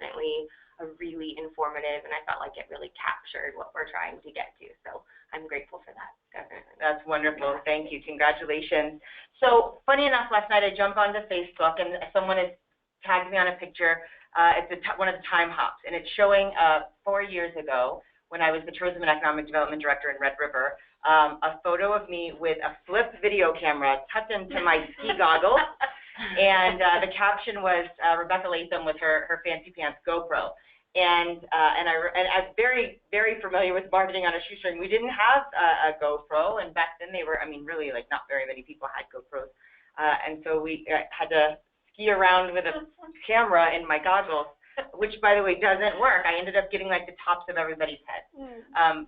definitely a really informative, and I felt like it really captured what we're trying to get to. So I'm grateful for that, definitely. That's wonderful. Thank you. Congratulations. So funny enough, last night I jumped onto Facebook and someone has tagged me on a picture. It's one of the time hops, and it's showing 4 years ago when I was the Tourism and Economic Development Director in Red River, a photo of me with a flip video camera tucked into my ski goggles. And the caption was Rebecca Latham with her fancy pants GoPro. And I'm very, very familiar with marketing on a shoestring. We didn't have a GoPro, and back then they were, I mean, really, like, not very many people had GoPros. And so we had to ski around with a camera in my goggles, which, by the way, doesn't work. I ended up getting, like, the tops of everybody's head.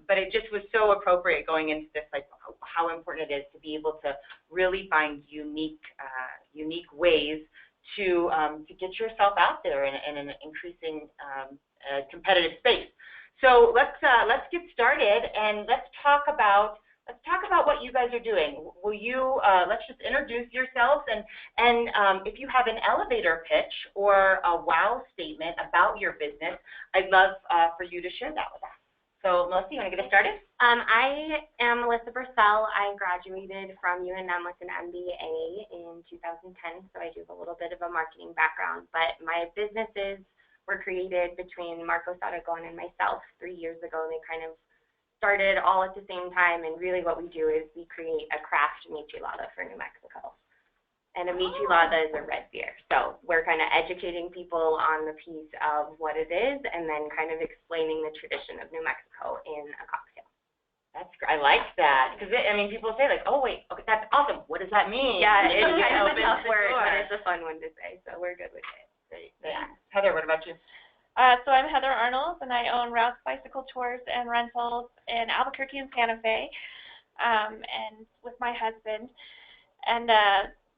But it just was so appropriate going into this, like, how important it is to be able to really find unique ways to get yourself out there in an increasing competitive space. So let's get started, and let's talk about what you guys are doing. Will you let's just introduce yourselves, and if you have an elevator pitch or a wow statement about your business, I'd love for you to share that with us. So Melissa, you want to get us started? I am Melissa Purcell. I graduated from UNM with an MBA in 2010, so I do have a little bit of a marketing background, but my businesses were created between Marcos Aragon and myself 3 years ago. They kind of started all at the same time, and really what we do is we create a craft michelada for New Mexico. And a michelada is a red beer. So we're kind of educating people on the piece of what it is and then kind of explaining the tradition of New Mexico in a cocktail. I like that, because I mean, people say like, oh wait, okay, that's awesome. What does that mean? Yeah, it's kind of a tough word, but it's a fun one to say, so we're good with it. Great. Yeah. Heather, what about you? So I'm Heather Arnold, and I own Routes Bicycle Tours and Rentals in Albuquerque and Santa Fe, and with my husband. And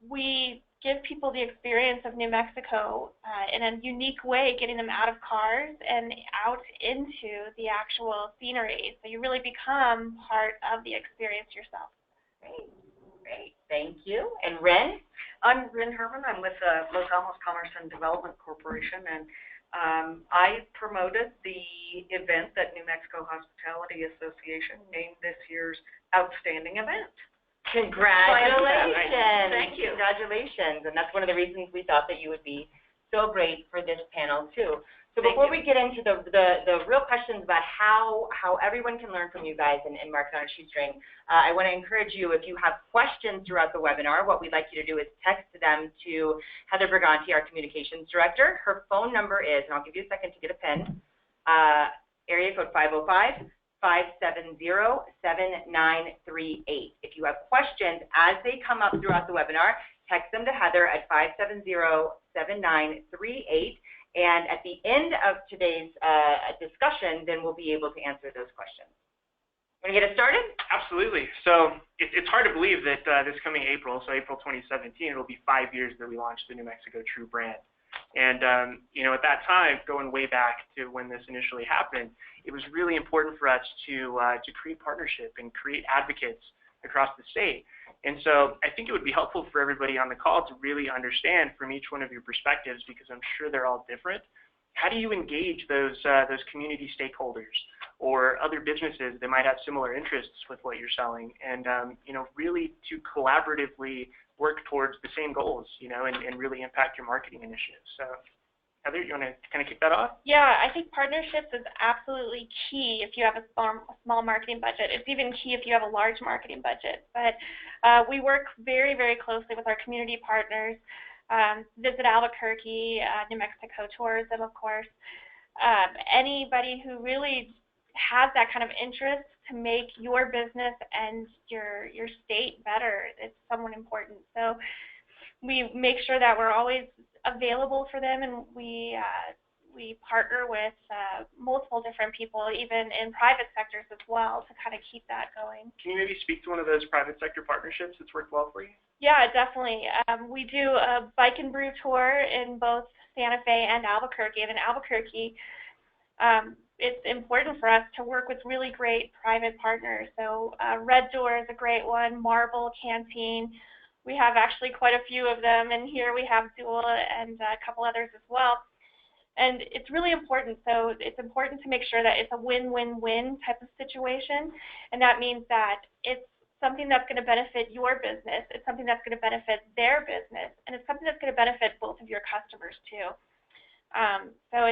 we give people the experience of New Mexico in a unique way, getting them out of cars and out into the actual scenery. So you really become part of the experience yourself. Great, great. Thank you. And Ren? I'm Ren Herman. I'm with Los Alamos Commerce and Development Corporation, and I promoted the event that New Mexico Hospitality Association named this year's Outstanding Event. Congratulations. Thank you. Congratulations. And that's one of the reasons we thought that you would be so great for this panel, too. So Thank before you. we get into the real questions about how everyone can learn from you guys and market on a shoestring, I want to encourage you, if you have questions throughout the webinar, what we'd like you to do is text them to Heather Briganti, our communications director. Her phone number is, and I'll give you a second to get a pen, area code 505-570-7938. If you have questions as they come up throughout the webinar, text them to Heather at 570-7938. And at the end of today's discussion, then we'll be able to answer those questions. Want to get us started? Absolutely. So it's hard to believe that this coming April, so April 2017, it'll be 5 years that we launched the New Mexico True brand. And, you know, at that time, going way back to when this initially happened, it was really important for us to create partnership and create advocates across the state. And so I think it would be helpful for everybody on the call to really understand from each one of your perspectives, because I'm sure they're all different. How do you engage those community stakeholders or other businesses that might have similar interests with what you're selling, and you know, really to collaboratively work towards the same goals, you know, and really impact your marketing initiatives. So Heather, you want to kind of kick that off? Yeah, I think partnerships is absolutely key if you have a small marketing budget. It's even key if you have a large marketing budget. But we work very, very closely with our community partners. Visit Albuquerque, New Mexico Tourism, of course. Anybody who really has that kind of interest to make your business and your state better, it's somewhat important. So we make sure that we're always available for them, and we partner with multiple different people, even in private sectors as well, to kind of keep that going. Can you maybe speak to one of those private sector partnerships that's worked well for you? Yeah, definitely. We do a bike and brew tour in both Santa Fe and Albuquerque. And in Albuquerque, it's important for us to work with really great private partners. So Red Door is a great one, Marble Canteen. We have actually quite a few of them, and here we have Dual and a couple others as well. And it's really important. So it's important to make sure that it's a win-win-win type of situation. And that means that it's something that's going to benefit your business, it's something that's going to benefit their business, and it's something that's going to benefit both of your customers too. So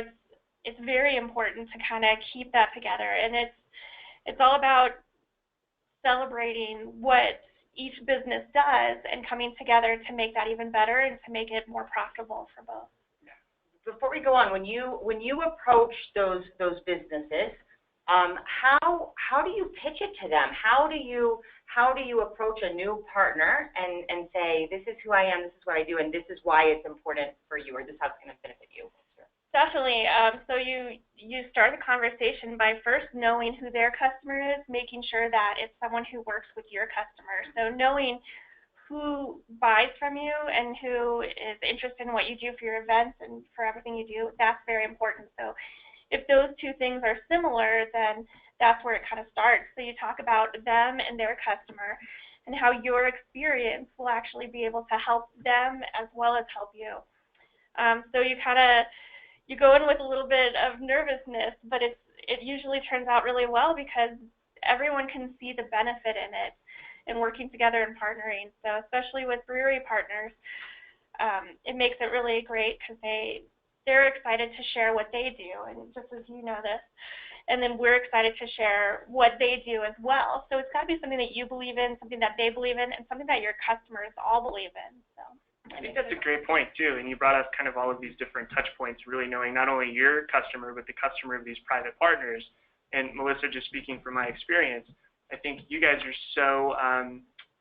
it's very important to kind of keep that together, and it's all about celebrating what each business does and coming together to make that even better and to make it more profitable for both. Before we go on, when you approach those businesses, how do you pitch it to them? How do you approach a new partner and say, this is who I am, this is what I do, and this is why it's important for you, or this is how it's going to benefit you? Definitely. So you start the conversation by first knowing who their customer is, making sure that it's someone who works with your customer. So knowing who buys from you and who is interested in what you do for your events and for everything you do, that's very important. So if those two things are similar, then that's where it kind of starts. So you talk about them and their customer and how your experience will actually be able to help them as well as help you. So you go in with a little bit of nervousness, but it usually turns out really well because everyone can see the benefit in it and working together and partnering. So especially with brewery partners, it makes it really great because they're excited to share what they do, and just as you know this, and then we're excited to share what they do as well. So it's got to be something that you believe in, something that they believe in, and something that your customers all believe in. So I think that's a great point too, and you brought up kind of all of these different touch points, really knowing not only your customer, but the customer of these private partners. And Melissa, just speaking from my experience, I think you guys are so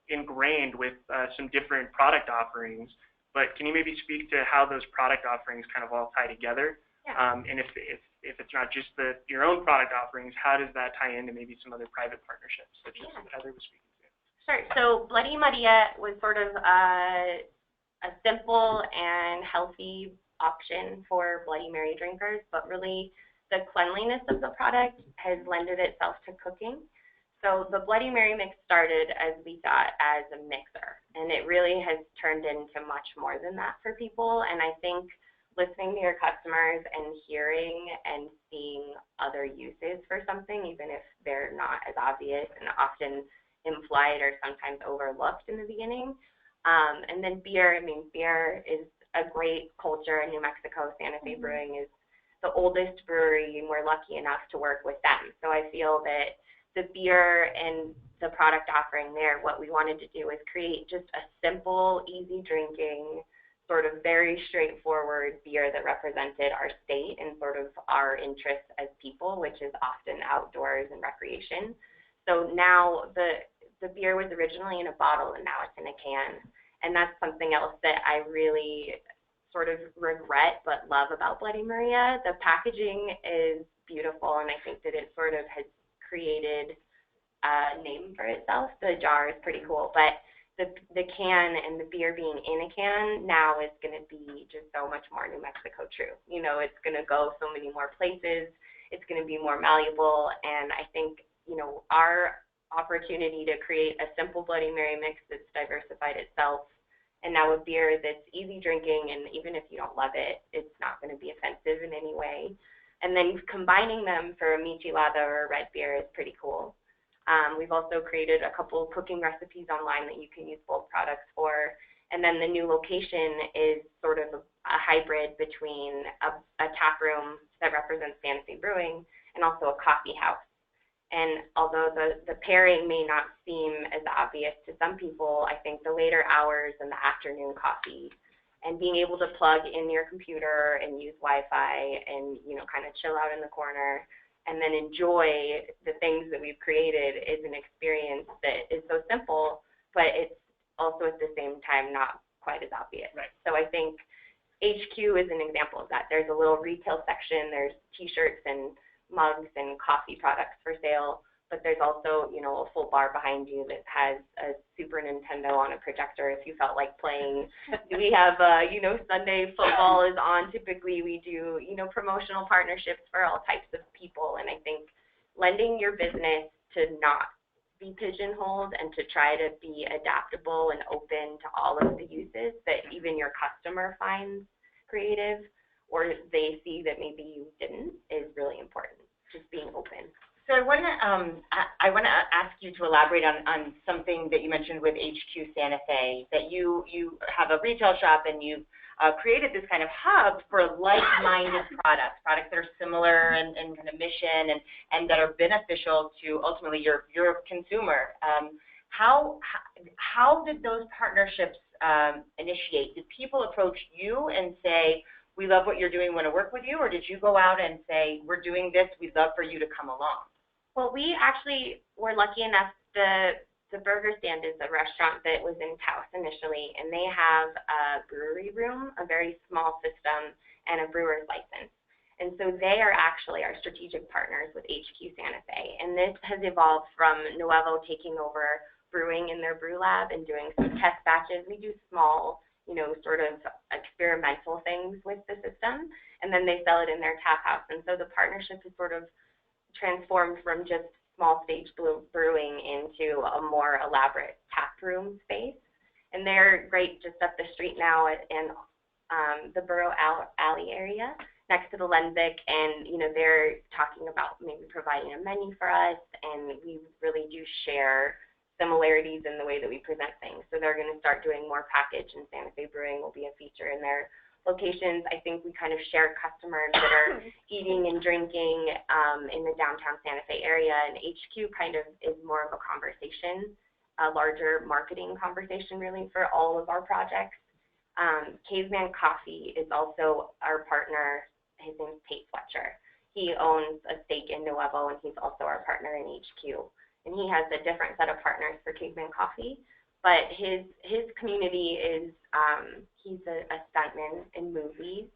ingrained with some different product offerings, but can you maybe speak to how those product offerings kind of all tie together? Yeah. And if it's not just your own product offerings, how does that tie into maybe some other private partnerships, such as Heather was speaking to? Sure. So Bloody Maria was sort of a simple and healthy option for Bloody Mary drinkers, but really the cleanliness of the product has lended itself to cooking. So the Bloody Mary mix started, as we thought, as a mixer, and it really has turned into much more than that for people. And I think listening to your customers and hearing and seeing other uses for something, even if they're not as obvious and often implied or sometimes overlooked in the beginning. And then beer, beer is a great culture in New Mexico. Santa Fe Brewing is the oldest brewery, and we're lucky enough to work with them. So I feel that the beer and the product offering there, what we wanted to do is create just a simple, easy drinking, sort of very straightforward beer that represented our state and sort of our interests as people, which is often outdoors and recreation. So now the beer was originally in a bottle and now it's in a can. And that's something else that I really sort of regret but love about Bloody Maria. The packaging is beautiful, and I think that it sort of has created a name for itself. The jar is pretty cool, but the can and the beer being in a can now is going to be just so much more New Mexico true. It's going to go so many more places. It's going to be more malleable, and I think, our opportunity to create a simple Bloody Mary mix that's diversified itself, and now a beer that's easy drinking, and even if you don't love it, it's not going to be offensive in any way. And then combining them for a michelada or a red beer is pretty cool. We've also created a couple cooking recipes online that you can use both products for. And then the new location is sort of a hybrid between a tap room that represents Santa Fe Brewing and also a coffee house. And although the pairing may not seem as obvious to some people, I think the later hours and the afternoon coffee and being able to plug in your computer and use Wi-Fi and, kind of chill out in the corner and then enjoy the things that we've created is an experience that is so simple, but it's also at the same time not quite as obvious. Right. So I think HQ is an example of that. There's a little retail section, there's T-shirts and mugs and coffee products for sale, but there's also, a full bar behind you that has a Super Nintendo on a projector if you felt like playing. We have, Sunday football is on. Typically we do, promotional partnerships for all types of people, and I think lending your business to not be pigeonholed and to try to be adaptable and open to all of the uses that even your customer finds creative or they see that maybe you didn't is really important, just being open. So I want to ask you to elaborate on something that you mentioned with HQ Santa Fe, that you have a retail shop and you've created this kind of hub for like-minded products that are similar in kind of mission and that are beneficial to ultimately your consumer. How did those partnerships initiate? Did people approach you and say, we love what you're doing, want to work with you, or did you go out and say, we're doing this, we'd love for you to come along? Well, we actually were lucky enough, the Burger Stand is a restaurant that was in Taos initially, and they have a brewery room, a very small system, and a brewer's license. And so they are actually our strategic partners with HQ Santa Fe. And this has evolved from Nuevo taking over brewing in their brew lab and doing some test batches. We do small, sort of experimental things with the system, and then they sell it in their tap house. And so the partnership is sort of transformed from just small stage brewing into a more elaborate tap room space. And they're great just up the street now in the Burrow Alley area next to the Lenvic, and they're talking about maybe providing a menu for us, and we really do share similarities in the way that we present things. So they're going to start doing more package, and Santa Fe Brewing will be a feature in their locations. I think we kind of share customers that are eating and drinking in the downtown Santa Fe area, and HQ kind of is more of a conversation, a larger marketing conversation really for all of our projects. Caveman Coffee is also our partner. His name's Tate Fletcher. He owns a stake in Nuevo, and he's also our partner in HQ. And he has a different set of partners for Caveman Coffee. But his community is, he's a stuntman in movies.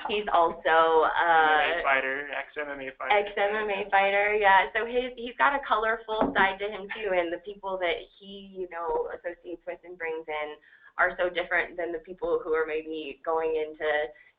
He's also MMA fighter, ex-MMA fighter. Ex-MMA fighter, yeah. So he's got a colorful side to him too, and the people that he, associates with and brings in are so different than the people who are maybe going into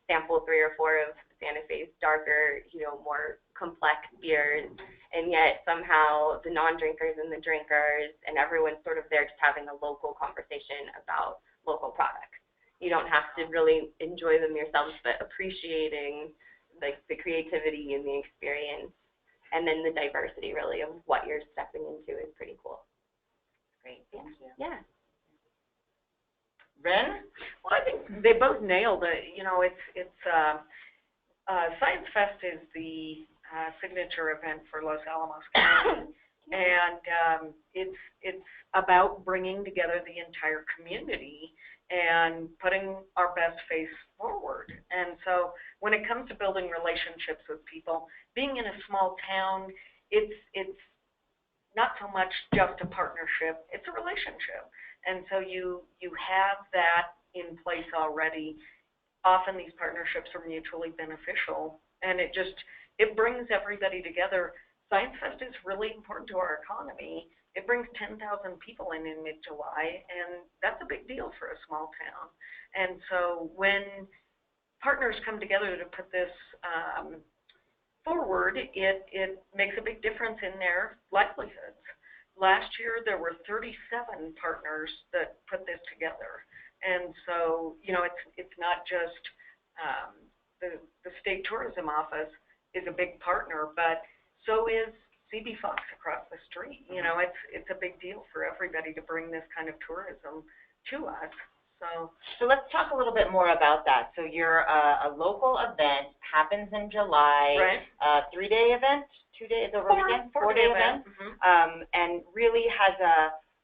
sample 3 or 4 of Santa Fe's darker, more complex beers, and yet somehow the non-drinkers and the drinkers and everyone's sort of there just having a local conversation about local products. You don't have to really enjoy them yourselves, but appreciating the creativity and the experience, and then the diversity really of what you're stepping into is pretty cool. Great, thank you. Yeah. Ren? Well, I think they both nailed it. Science Fest is the signature event for Los Alamos County, and it's about bringing together the entire community and putting our best face forward. And so when it comes to building relationships with people, being in a small town, it's not so much just a partnership, it's a relationship. And so you have that in place already. Often these partnerships are mutually beneficial, and it brings everybody together. Science Fest is really important to our economy. It brings 10,000 people in mid-July, and that's a big deal for a small town. And so when partners come together to put this forward, it makes a big difference in their livelihoods. Last year, there were 37 partners that put this together. And so, it's not just the State Tourism Office is a big partner, but so is CB Fox across the street. It's a big deal for everybody to bring this kind of tourism to us. So let's talk a little bit more about that. So you're a local event, happens in July, right? 3-day event, 2 days over weekend, 4-day event, and really has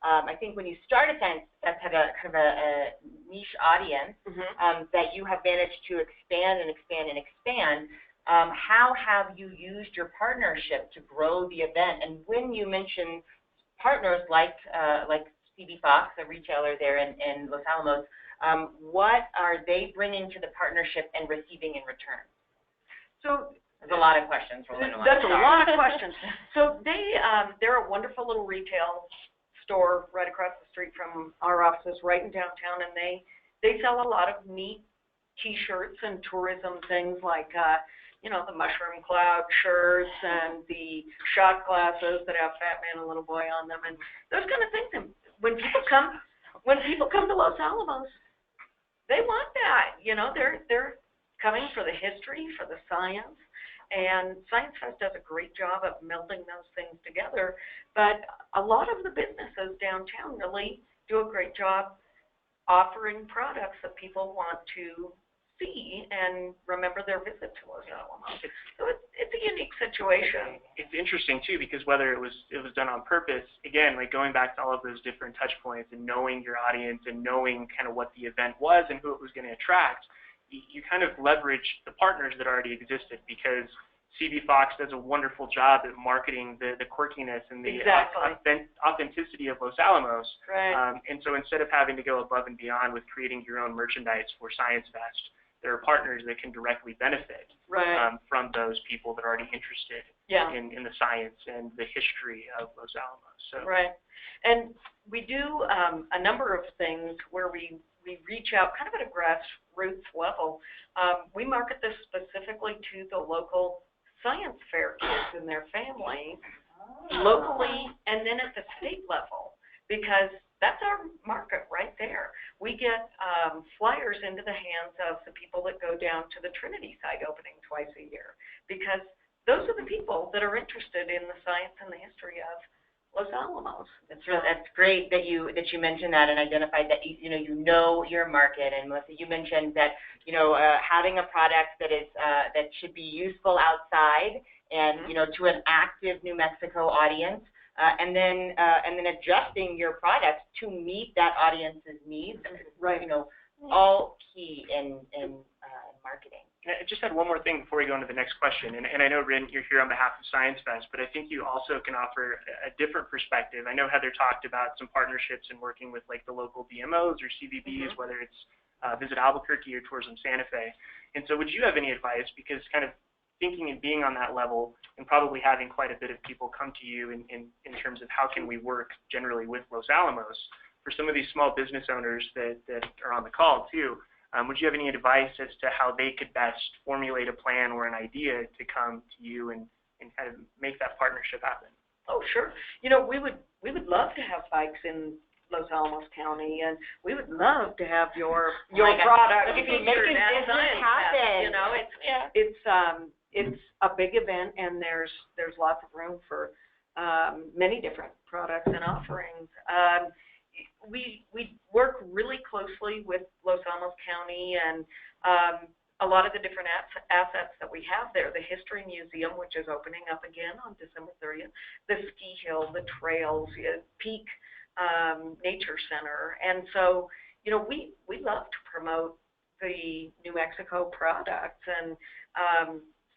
I think when you started Science Fest had a kind of a niche audience that you have managed to expand and expand and expand. How have you used your partnership to grow the event? And when you mention partners like CB Fox, a retailer there in Los Alamos, what are they bringing to the partnership and receiving in return? So there's a lot of questions rolling around. That's a lot of questions. So they're a wonderful little retail store right across the street from our offices, right in downtown, and they sell a lot of neat T-shirts and tourism things like the mushroom cloud shirts and the shot glasses that have Fat Man and Little Boy on them, and those kind of things. And when people come to Los Alamos, they want that. They're coming for the history, for the science, and Science Fest does a great job of melding those things together. But a lot of the businesses downtown really do a great job offering products that people want to see and remember their visit to Los Alamos. So it's a unique situation. It's interesting too, because whether it was done on purpose, again, like going back to all of those different touch points and knowing your audience and knowing kind of what the event was and who it was going to attract, you kind of leverage the partners that already existed, because CB Fox does a wonderful job at marketing the quirkiness and the authenticity of Los Alamos. Right. And so instead of having to go above and beyond with creating your own merchandise for Science Fest, there are partners that can directly benefit from those people that are already interested in the science and the history of Los Alamos. So. Right. And we do a number of things where we reach out kind of at a grassroots level. We market this specifically to the local science fair kids and their families locally and then at the state level, because that's our market right there. We get flyers into the hands of the people that go down to the Trinity site opening twice a year, because those are the people that are interested in the science and the history of Los Alamos. That's great that you mentioned that and identified that you know your market. And Melissa, you mentioned that having a product that is that should be useful outside and to an active New Mexico audience, and then adjusting your products to meet that audience's needs. Right. All key in marketing. I just had one more thing before we go into the next question, and I know, Rin, you're here on behalf of Science Fest, but I think you also can offer a different perspective. I know Heather talked about some partnerships and working with like the local DMOs or CVBs, whether it's Visit Albuquerque or Tourism Santa Fe. And so would you have any advice, because kind of thinking and being on that level and probably having quite a bit of people come to you in terms of how can we work generally with Los Alamos, for some of these small business owners that are on the call too, would you have any advice as to how they could best formulate a plan or an idea to come to you and kind of make that partnership happen? Oh, sure. We would love to have bikes in Los Alamos County, and we would love to have your product. Look at you making business happen. It's a big event, and there's lots of room for many different products and offerings. We work really closely with Los Alamos County and a lot of the different assets that we have there. The History Museum, which is opening up again on December 30th, the ski hill, the trails, Peak Nature Center. And so, we love to promote the New Mexico products, and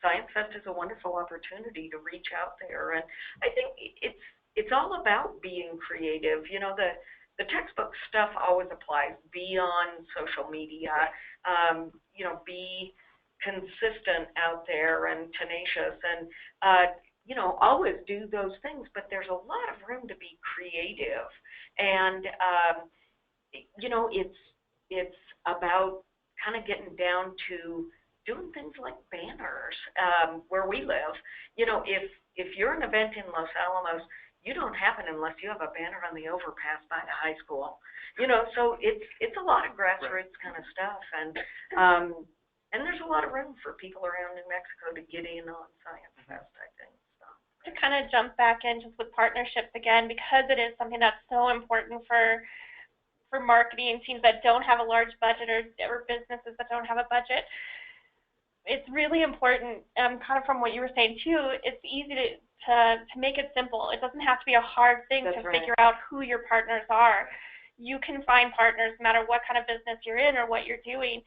Science Fest is a wonderful opportunity to reach out there. And I think it's all about being creative. The textbook stuff always applies. Be on social media, be consistent out there and tenacious, and always do those things. But there's a lot of room to be creative, and it's about kind of getting down to doing things like banners where we live. If you're an event in Los Alamos, you don't happen unless you have a banner on the overpass by the high school. So it's a lot of grassroots kind of stuff, and there's a lot of room for people around New Mexico to get in on Science Fest, I think. So. To kind of jump back in just with partnerships again, because it is something that's so important for marketing teams that don't have a large budget or businesses that don't have a budget. It's really important, kind of from what you were saying too, it's easy to make it simple. It doesn't have to be a hard thing to figure out who your partners are. You can find partners no matter what kind of business you're in or what you're doing,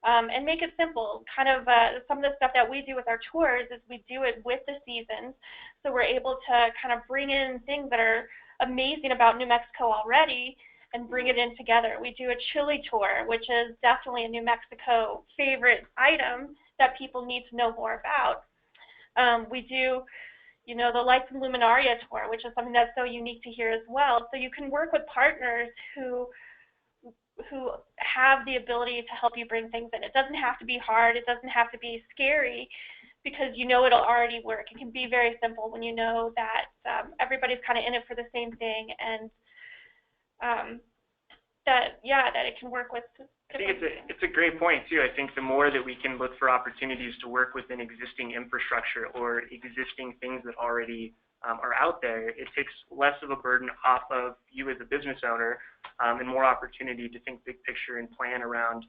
and make it simple. Kind of some of the stuff that we do with our tours is we do it with the seasons, so we're able to kind of bring in things that are amazing about New Mexico already and bring it in together. We do a chili tour, which is definitely a New Mexico favorite item that people need to know more about. We do the Lights and Luminaria tour, which is something that's so unique to here as well. So you can work with partners who have the ability to help you bring things in. It doesn't have to be hard. It doesn't have to be scary, because it'll already work. It can be very simple when you know that everybody's kind of in it for the same thing, and that it can work with I think it's a great point too. I think the more that we can look for opportunities to work within existing infrastructure or existing things that already are out there, it takes less of a burden off of you as a business owner, and more opportunity to think big picture and plan around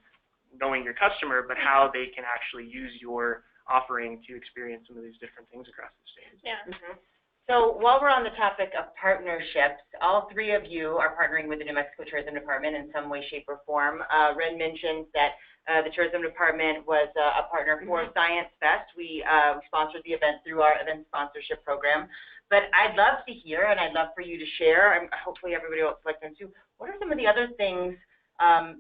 knowing your customer, but how they can actually use your offering to experience some of these different things across the state. Yeah. So while we're on the topic of partnerships, all three of you are partnering with the New Mexico Tourism Department in some way, shape, or form. Ren mentioned that the Tourism Department was a partner for Science Fest. We sponsored the event through our event sponsorship program. But I'd love to hear, and I'd love for you to share, and hopefully everybody will select them too, what are some of the other things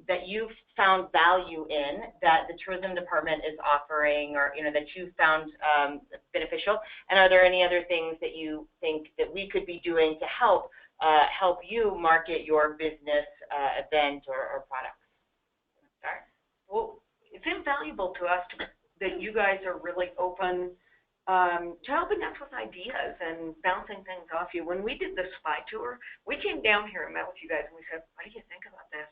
that you've found value in that the Tourism Department is offering, or that you found beneficial? And are there any other things that you think that we could be doing to help you market your business event or products? Start. Well, it's invaluable to us that you guys are really open to helping us with ideas and bouncing things off you. When we did the spy tour, we came down here and met with you guys, and we said, what do you think about this?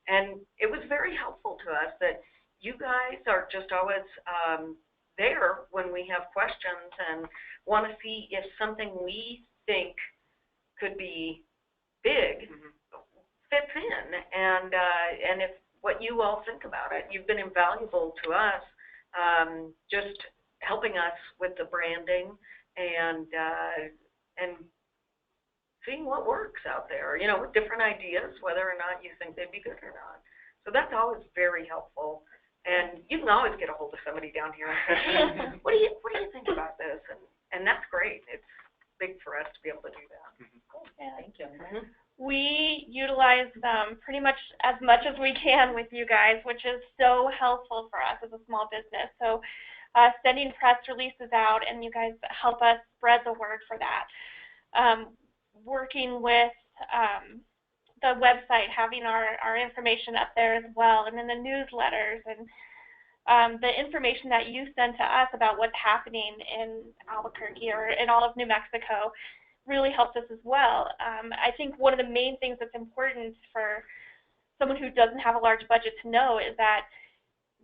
And it was very helpful to us that you guys are just always there when we have questions and want to see if something we think could be big fits in, and if what you all think about it. You've been invaluable to us, just helping us with the branding and seeing what works out there, with different ideas, whether or not you think they'd be good or not. So that's always very helpful. And you can always get a hold of somebody down here and say, hey, what do you think about this? And that's great. It's big for us to be able to do that. Cool. Yeah. Thank you. We utilize pretty much as we can with you guys, which is so helpful for us as a small business. So sending press releases out, and you guys help us spread the word for that. Working with the website, having our information up there as well, and then the newsletters and the information that you send to us about what's happening in Albuquerque or in all of New Mexico really helps us as well. I think one of the main things that's important for someone who doesn't have a large budget to know is that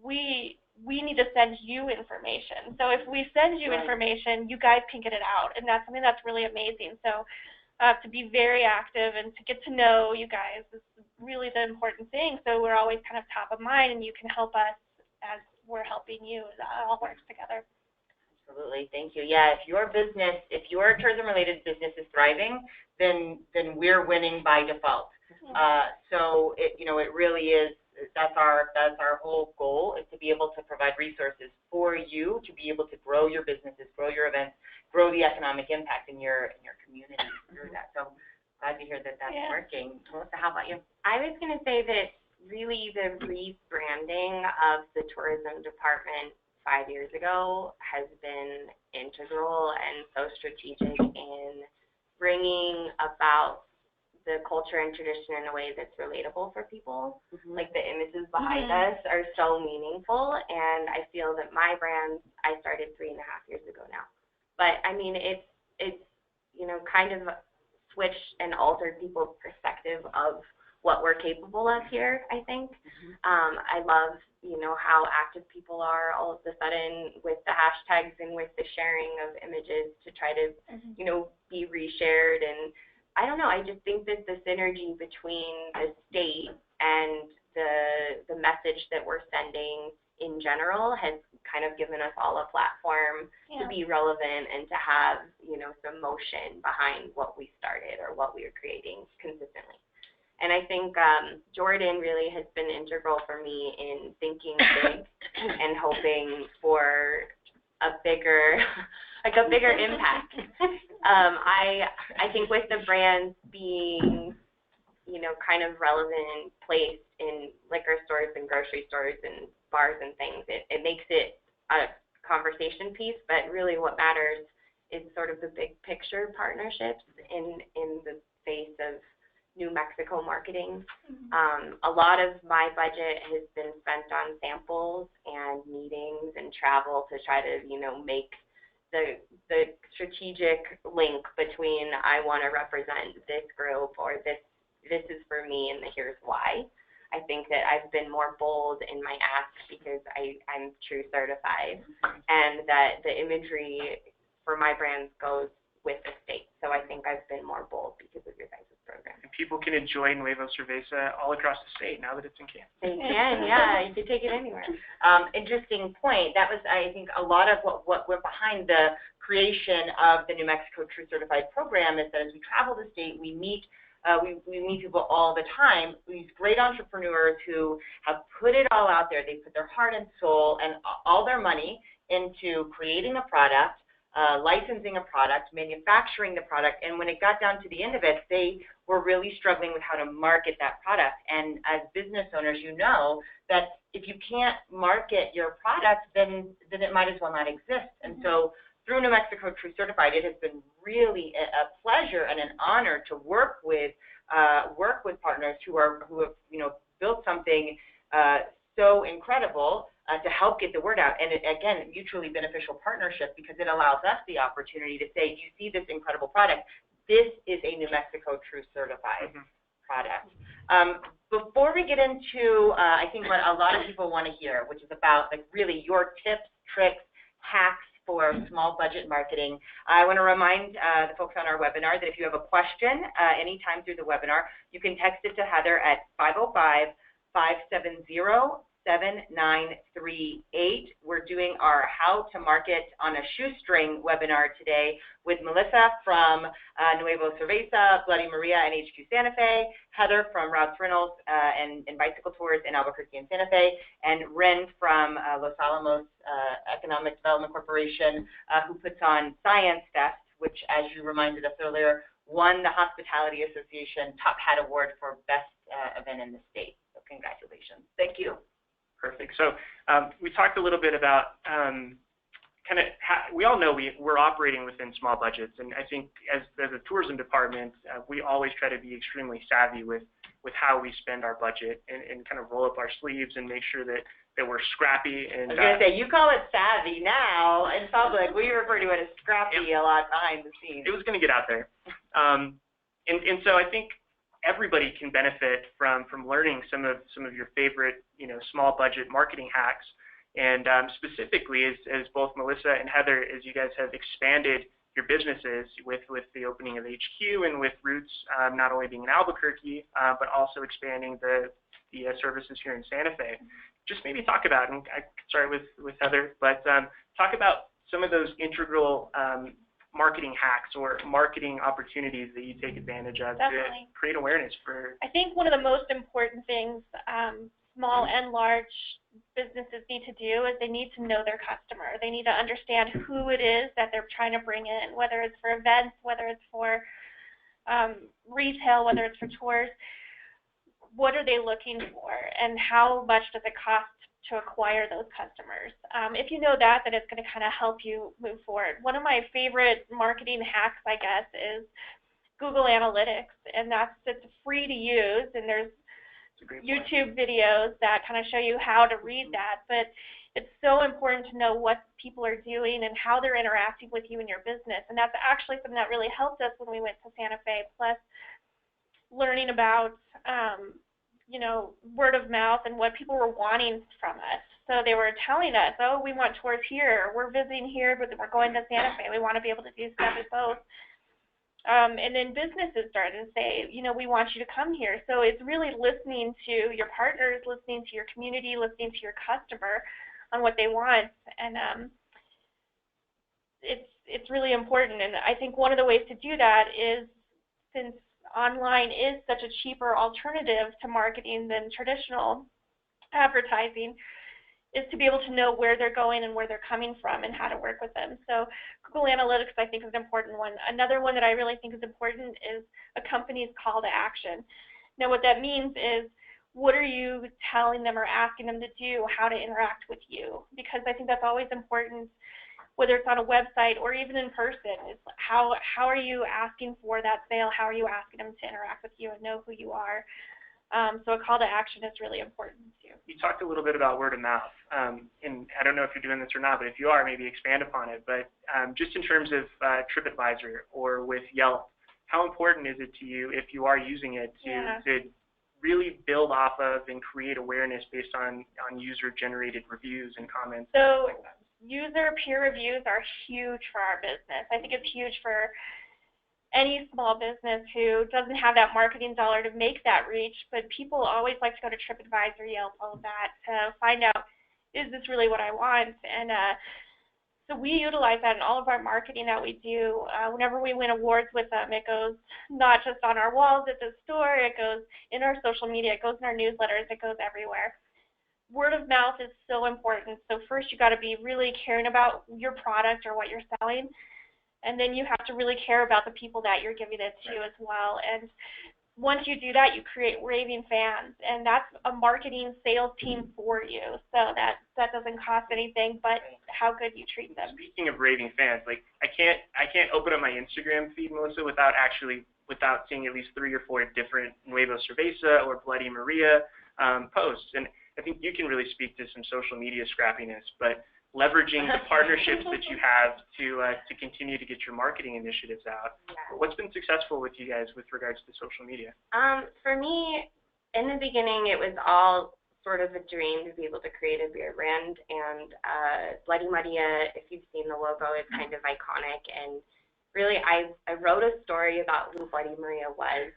we need to send you information. So if we send you information, you guys can get it out, and that's something that's really amazing. So to be very active and to get to know you guys is really the important thing. So we're always kind of top of mind, and you can help us as we're helping you. It all works together. Absolutely. Thank you. Yeah, if your tourism-related business is thriving, then we're winning by default. So it really is. That's our whole goal, is to be able to provide resources for you to be able to grow your businesses, grow your events, grow the economic impact in your community through that. So glad to hear that that's working. Melissa, how about you? I was going to say that really the rebranding of the tourism department 5 years ago has been integral and so strategic in bringing about the culture and tradition in a way that's relatable for people. Like the images behind us are so meaningful, and I feel that my brand, I started 3.5 years ago now. But I mean, it's kind of switched and altered people's perspective of what we're capable of here, I think. I love, how active people are all of a sudden with the hashtags and with the sharing of images to try to, be reshared. And I don't know, I just think that the synergy between the state and the message that we're sending in general has kind of given us all a platform to be relevant and to have, some motion behind what we started or what we are creating consistently. And I think Jordan really has been integral for me in thinking big and hoping for a bigger impact. I think with the brands being, kind of relevant, placed in liquor stores and grocery stores and bars and things, it makes it a conversation piece, but really what matters is sort of the big picture partnerships in the face of New Mexico marketing. A lot of my budget has been spent on samples and meetings and travel to try to, make the strategic link between I want to represent this group or this is for me and here's why. I think that I've been more bold in my ask because I'm true certified, and that the imagery for my brands goes with the state. So I think I've been more bold because of your guys' program. And people can enjoy Nuevo Cerveza all across the state now that it's in Kansas. They can, yeah. You can take it anywhere. Interesting point. That was, I think, a lot of what went behind the creation of the New Mexico True Certified program is that as we travel the state, we meet people all the time, these great entrepreneurs who have put it all out there. They put their heart and soul and all their money into creating a product, licensing a product, manufacturing the product, and when it got down to the end of it, they were really struggling with how to market that product. And as business owners, you know that if you can't market your product, then it might as well not exist. And so through New Mexico True Certified, it has been really a pleasure and an honor to work with partners who have built something so incredible to help get the word out. And again, mutually beneficial partnership, because it allows us the opportunity to say, you see this incredible product, this is a New Mexico True Certified product. Before we get into, I think what a lot of people want to hear, which is about really your tips, tricks, hacks for small budget marketing, I want to remind the folks on our webinar that if you have a question anytime through the webinar, you can text it to Heather at 505-570-7938. We're doing our How to Market on a Shoestring webinar today with Melissa from Nuevo Cerveza, Bloody Maria, and HQ Santa Fe, Heather from Routes Rentals and Bicycle Tours in Albuquerque and Santa Fe, and Ren from Los Alamos Economic Development Corporation, who puts on Science Fest, which, as you reminded us earlier, won the Hospitality Association Top Hat Award for Best Event in the state. So congratulations. Thank you. Perfect. So we talked a little bit about we all know we're operating within small budgets, and I think as a tourism department, we always try to be extremely savvy with how we spend our budget and kind of roll up our sleeves and make sure that we're scrappy. And I was going to say, you call it savvy now in public. We refer to it as scrappy a lot behind the scenes. It was going to get out there. And so I think everybody can benefit from learning some of your favorite, small budget marketing hacks. And specifically, as both Melissa and Heather, as you guys have expanded your businesses with the opening of HQ and with Roots not only being in Albuquerque, but also expanding the services here in Santa Fe. Just maybe talk about, and I could start with Heather, but talk about some of those integral marketing hacks or marketing opportunities that you take advantage of to create awareness for. I think one of the most important things small and large businesses need to do is they need to know their customer. They need to understand who it is that they're trying to bring in, whether it's for events, whether it's for retail, whether it's for tours. What are they looking for, and how much does it cost to acquire those customers? If you know that, then it's going to kind of help you move forward. One of my favorite marketing hacks, I guess, is Google Analytics, and it's free to use, and there's YouTube videos that kind of show you how to read that, but it's so important to know what people are doing and how they're interacting with you and your business, and that's actually something that really helped us when we went to Santa Fe, plus learning about word of mouth and what people were wanting from us. So they were telling us, oh, we want tours here, we're visiting here, but we're going to Santa Fe, we want to be able to do stuff at both. And then businesses started to say, we want you to come here. So it's really listening to your partners, listening to your community, listening to your customer on what they want. And it's really important. And I think one of the ways to do that is, since online is such a cheaper alternative to marketing than traditional advertising, is to be able to know where they're going and where they're coming from and how to work with them. So Google Analytics, I think, is an important one. Another one that I really think is important is a company's call to action. Now, what that means is, what are you telling them or asking them to do, how to interact with you? Because I think that's always important, whether it's on a website or even in person. It's how are you asking for that sale? How are you asking them to interact with you and know who you are? So a call to action is really important too. You talked a little bit about word of mouth, and I don't know if you're doing this or not, but if you are, maybe expand upon it. But just in terms of TripAdvisor or with Yelp, how important is it to you, if you are using it, to really build off of and create awareness based on user-generated reviews and comments? So user peer reviews are huge for our business. I think it's huge for any small business who doesn't have that marketing dollar to make that reach, but people always like to go to TripAdvisor, Yelp, all of that to find out, is this really what I want? And so we utilize that in all of our marketing that we do. Whenever we win awards with them, it goes not just on our walls at the store, it goes in our social media, it goes in our newsletters, it goes everywhere. Word of mouth is so important. So first you got to be really caring about your product or what you're selling. And then you have to really care about the people that you're giving it to as well. And once you do that, you create raving fans, and that's a marketing sales team for you. So that doesn't cost anything, but how good you treat them. Speaking of raving fans, like I can't open up my Instagram feed, Melissa, without seeing at least 3 or 4 different Nuevo Cerveza or Bloody Maria posts. And I think you can really speak to some social media scrappiness, but leveraging the partnerships that you have to continue to get your marketing initiatives out. Yeah. What's been successful with you guys with regards to social media? For me, in the beginning, it was all sort of a dream to be able to create a beer brand, and Bloody Maria, if you've seen the logo, is kind of iconic, and really I wrote a story about who Bloody Maria was,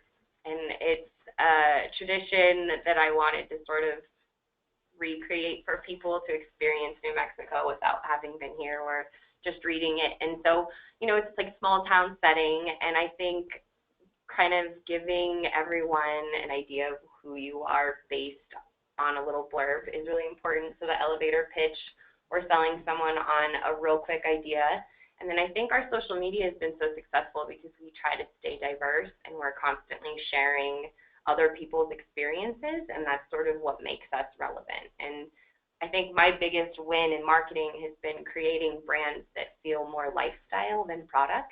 and it's a tradition that I wanted to sort of recreate for people to experience New Mexico without having been here or just reading it. And so, it's like small town setting, and I think kind of giving everyone an idea of who you are based on a little blurb is really important. So the elevator pitch, or selling someone on a real quick idea. And then I think our social media has been so successful because we try to stay diverse, and we're constantly sharing other people's experiences, and that's sort of what makes us relevant. And I think my biggest win in marketing has been creating brands that feel more lifestyle than product.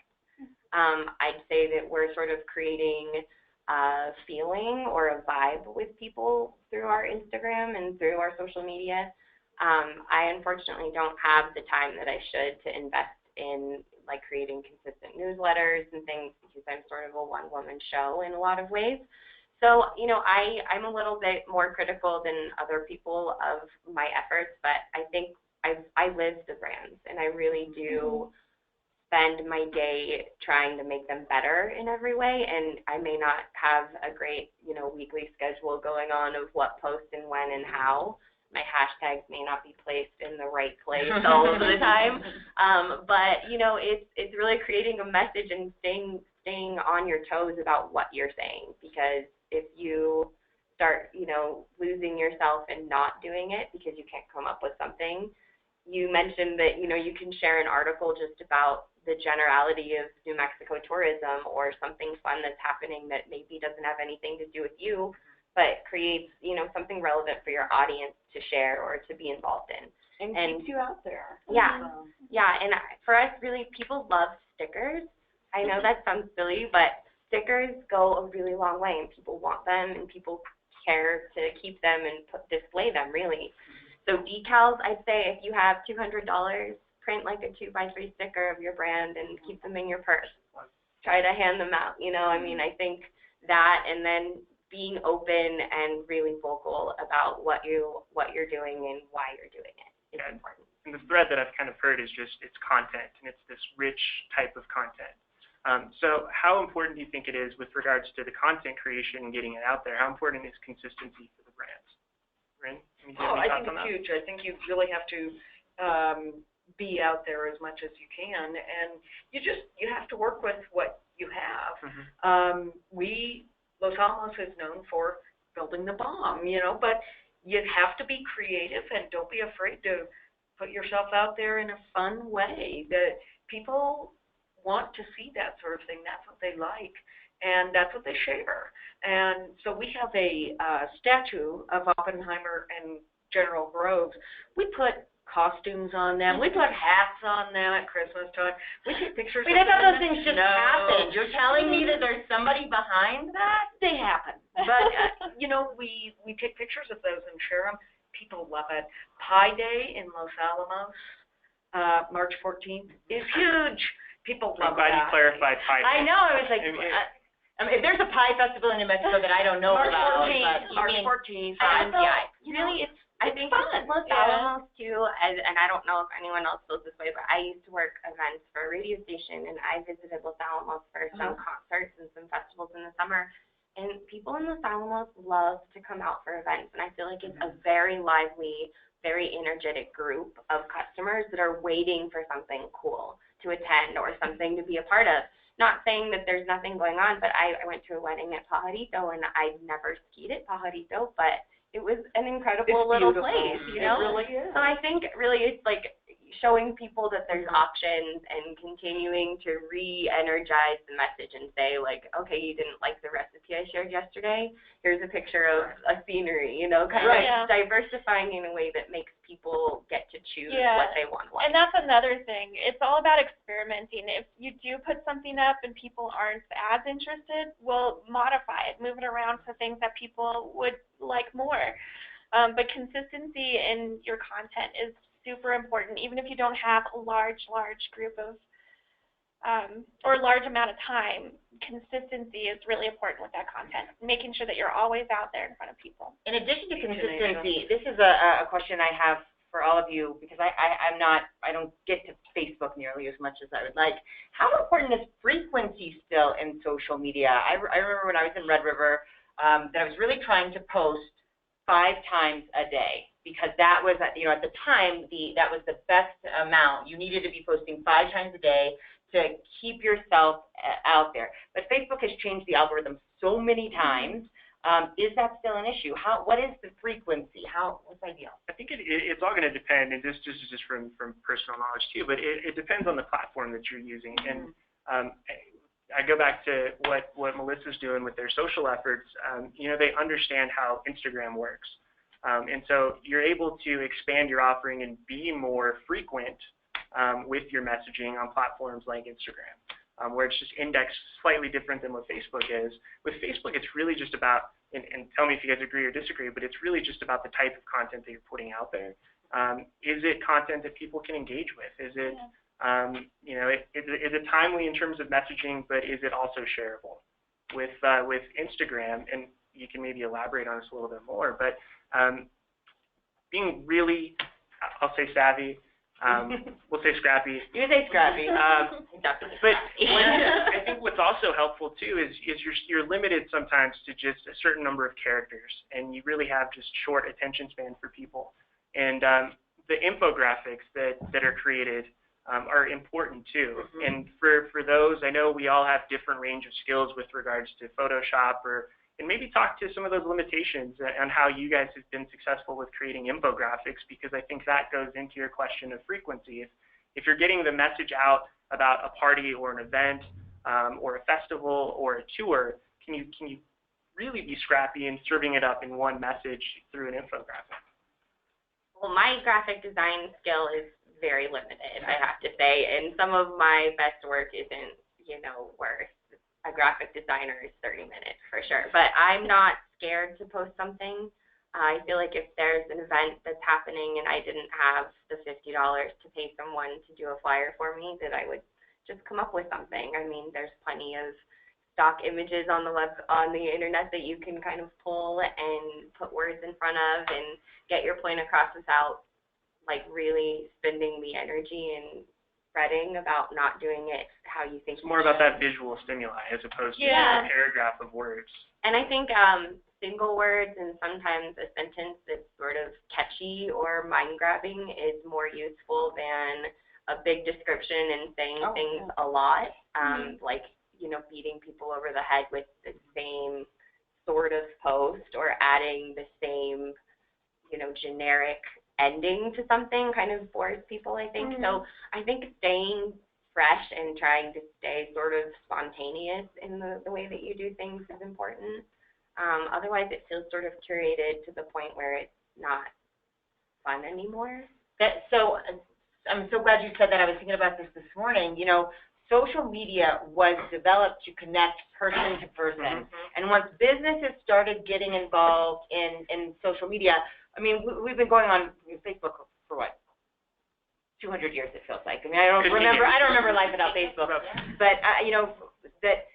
I'd say that we're sort of creating a feeling or a vibe with people through our Instagram and through our social media. I unfortunately don't have the time that I should to invest in like creating consistent newsletters and things, because I'm sort of a one-woman show in a lot of ways. So, I'm a little bit more critical than other people of my efforts, but I think I live the brands, and I really do spend my day trying to make them better in every way. And I may not have a great, weekly schedule going on of what post and when and how. My hashtags may not be placed in the right place all of the time, but it's really creating a message and staying on your toes about what you're saying, because if you start, losing yourself and not doing it because you can't come up with something. You mentioned that, you can share an article just about the generality of New Mexico tourism or something fun that's happening that maybe doesn't have anything to do with you, but creates, something relevant for your audience to share or to be involved in. And keeps you out there. Yeah. Yeah, and for us, really, people love stickers. I know that sounds silly, but stickers go a really long way, and people want them, and people care to keep them and display them, really. So decals, I'd say if you have $200, print like a 2x3 sticker of your brand and keep them in your purse. Try to hand them out, I think that, and then being open and really vocal about what you're doing and why you're doing it is important. And the thread that I've kind of heard is just it's content, and it's this rich type of content. So how important do you think it is with regards to the content creation and getting it out there? How important is consistency for the brands? Rin, I think it's huge. I think you really have to be out there as much as you can, and you have to work with what you have. Los Alamos is known for building the bomb, but you have to be creative, and don't be afraid to put yourself out there in a fun way that people want to see. That sort of thing. That's what they like, and that's what they share. And so we have a statue of Oppenheimer and General Groves. We put costumes on them. We put hats on them at Christmas time. We take pictures. Wait, I thought those things just happened. You're telling me that there's somebody behind that? They happen. But, we take pictures of those and share them. People love it. Pi Day in Los Alamos, March 14th, is huge. People love that. I'm glad you clarified Pi Day. I know. I was like, If there's a pie festival in New Mexico that I don't know about, March 14th. I think fun. Los Alamos too, and I don't know if anyone else feels this way, but I used to work events for a radio station, and I visited Los Alamos for some concerts and some festivals in the summer. And people in Los Alamos love to come out for events, and I feel like it's a very lively, very energetic group of customers that are waiting for something cool to attend or something to be a part of. Not saying that there's nothing going on, but I went to a wedding at Pajarito, and I'd never skied at Pajarito, but it was an incredible little place, you know? It really is. So I think really it's like showing people that there's options and continuing to re-energize the message and say, like, okay, you didn't like the recipe I shared yesterday, here's a picture of a scenery, you know, kind of diversifying in a way that makes people get to choose what they want to like. And that's another thing. It's all about experimenting. If you do put something up and people aren't as interested, we'll modify it, move it around to things that people would like more. But consistency in your content is super important, even if you don't have a large group of, or a large amount of time. Consistency is really important with that content, making sure that you're always out there in front of people. In addition to consistency, this is a question I have for all of you, because I don't get to Facebook nearly as much as I would like. How important is frequency still in social media? I remember when I was in Red River that I was really trying to post 5 times a day, because that was, at the time, that was the best amount. You needed to be posting 5 times a day to keep yourself out there. But Facebook has changed the algorithm so many times. Is that still an issue? What is the frequency? What's ideal? I think it's all going to depend, and this is just from personal knowledge too, but it depends on the platform that you're using. And I go back to what Melissa's doing with their social efforts. They understand how Instagram works. And so you're able to expand your offering and be more frequent with your messaging on platforms like Instagram, where it's just indexed slightly different than what Facebook is. With Facebook, it's really just about, and tell me if you guys agree or disagree, but it's really just about the type of content that you're putting out there. Is it content that people can engage with? Is it, is it timely in terms of messaging, but is it also shareable? With Instagram, and you can maybe elaborate on this a little bit more, but being really, I'll say savvy, we'll say scrappy. You say scrappy. But I think what's also helpful too is you're limited sometimes to just a certain number of characters, and you really have just short attention span for people. And the infographics that are created are important too. And for those, I know we all have different range of skills with regards to Photoshop, and maybe talk to some of those limitations on how you guys have been successful with creating infographics, because I think that goes into your question of frequency. If you're getting the message out about a party or an event or a festival or a tour, can you really be scrappy in serving it up in one message through an infographic? Well, my graphic design skill is very limited, I have to say, and some of my best work isn't, worth a graphic designer's 30 minutes for sure. But I'm not scared to post something. I feel like if there's an event that's happening and I didn't have the $50 to pay someone to do a flyer for me, that I would just come up with something. I mean, there's plenty of stock images on the internet that you can kind of pull and put words in front of and get your point across without like really spending the energy and spreading about not doing it how you think. It's more about that visual stimuli as opposed to a paragraph of words. And I think single words and sometimes a sentence that's sort of catchy or mind-grabbing is more useful than a big description and saying things a lot, like, beating people over the head with the same sort of post or adding the same, generic ending to something kind of bores people, I think. So I think staying fresh and trying to stay sort of spontaneous in the way that you do things is important. Otherwise, it feels sort of curated to the point where it's not fun anymore. So I'm so glad you said that. I was thinking about this morning. Social media was developed to connect person to person. And once businesses started getting involved in social media, I mean, we've been going on Facebook for what? 200 years, it feels like. I mean, I don't remember life without Facebook. But that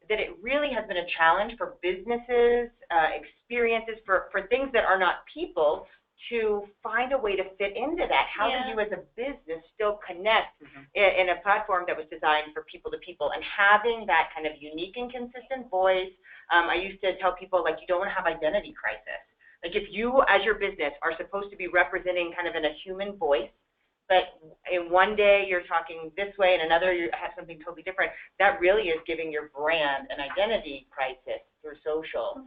that it really has been a challenge for businesses, experiences, for things that are not people, to find a way to fit into that. How do you as a business still connect in a platform that was designed for people to people, and having that kind of unique and consistent voice? I used to tell people, like, you don't want to have identity crisis. Like, if you as your business are supposed to be representing kind of in a human voice, but in one day you're talking this way and another you have something totally different, that really is giving your brand an identity crisis through social.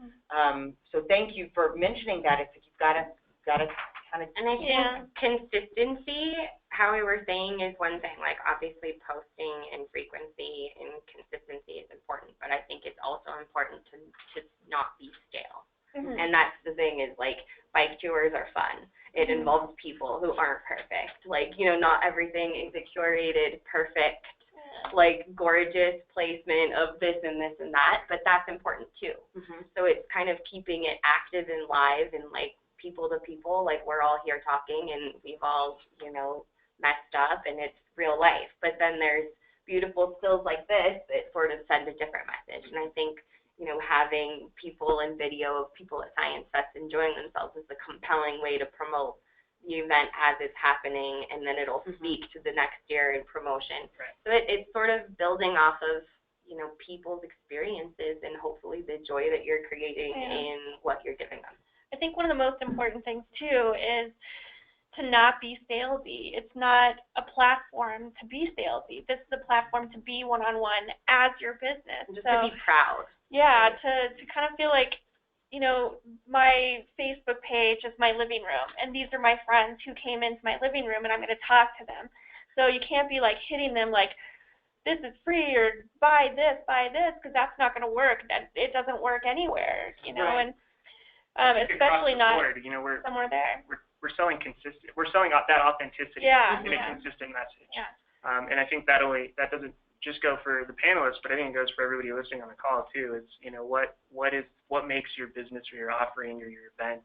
So thank you for mentioning that. It's you've got to kind of. And I think consistency, how we were saying, is one thing. Like, obviously posting and frequency and consistency is important, but I think it's also important to not be stale. And that's the thing, is like, bike tours are fun. It involves people who aren't perfect. Like, you know, not everything is a curated, perfect, like, gorgeous placement of this and this and that, but that's important too. So it's kind of keeping it active and live and, like, people to people. Like, we're all here talking and we've all, you know, messed up, and it's real life. But then there's beautiful stills like this that sort of send a different message. And I think, you know, having people and video of people at Science Fest enjoying themselves is a compelling way to promote the event as it's happening, and then it'll speak to the next year in promotion. So it's sort of building off of, you know, people's experiences and hopefully the joy that you're creating in what you're giving them. I think one of the most important things too is to not be salesy. It's not a platform to be salesy. This is a platform to be one-on-one as your business. Just to be proud. Yeah, to kind of feel like, you know, my Facebook page is my living room, and these are my friends who came into my living room, and I'm going to talk to them. So you can't be, like, hitting them like, this is free, or buy this, because that's not going to work. It doesn't work anywhere, you know, and especially not board, you know, somewhere there. We're selling consistent. We're selling that authenticity in a consistent message. And I think that doesn't just go for the panelists, but I think it goes for everybody listening on the call too. It's, you know, what makes your business or your offering or your event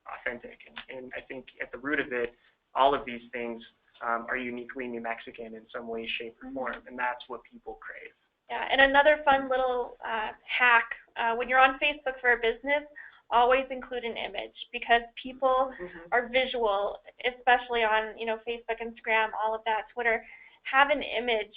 authentic, and I think at the root of it, all of these things are uniquely New Mexican in some way, shape, or form, and that's what people crave. Yeah, and another fun little hack, when you're on Facebook for a business, always include an image, because people are visual, especially on, you know, Facebook, Instagram, all of that, Twitter. Have an image,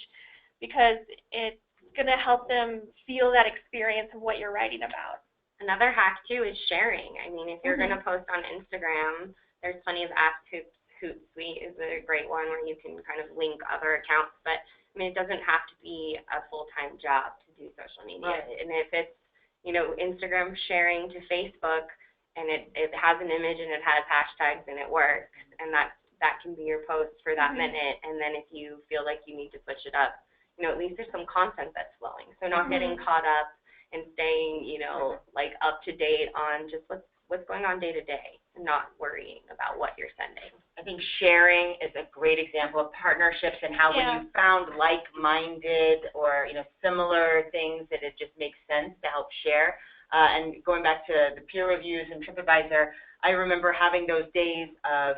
because it's going to help them feel that experience of what you're writing about. Another hack too is sharing. I mean, if you're going to post on Instagram, there's plenty of apps. Hootsuite is a great one where you can kind of link other accounts, but I mean, it doesn't have to be a full-time job to do social media. And if it's, you know, Instagram sharing to Facebook, and it has an image and it has hashtags and it works, and that can be your post for that minute. And then if you feel like you need to switch it up, you know, at least there's some content that's flowing. So not getting caught up and staying, you know, like up to date on just what's going on day to day, and not worrying about what you're sending. I think sharing is a great example of partnerships, and how when you found like-minded or, you know, similar things, that it just makes sense to help share. And going back to the peer reviews and TripAdvisor, I remember having those days of,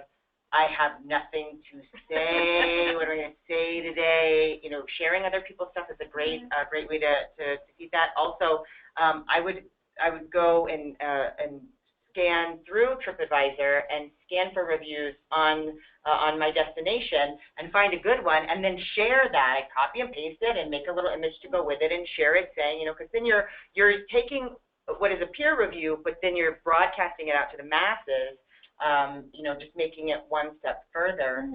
I have nothing to say. What am I going to say today? You know, sharing other people's stuff is a great way to keep that. Also, I would go and scan through TripAdvisor and scan for reviews on my destination and find a good one, and then share that. I copy and paste it and make a little image to go with it and share it, saying, you know, because then you're taking what is a peer review, but then you're broadcasting it out to the masses. You know, just making it one step further.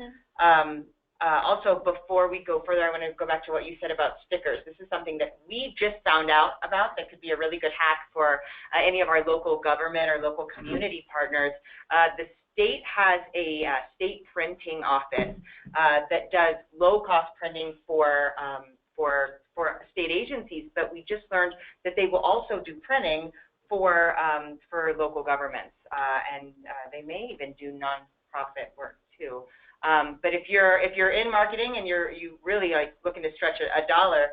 Also, before we go further, I want to go back to what you said about stickers. This is something that we just found out about that could be a really good hack for any of our local government or local community partners. The state has a state printing office that does low-cost printing for state agencies, but we just learned that they will also do printing for local governments, and they may even do nonprofit work too. But if you're in marketing and you really like looking to stretch a dollar,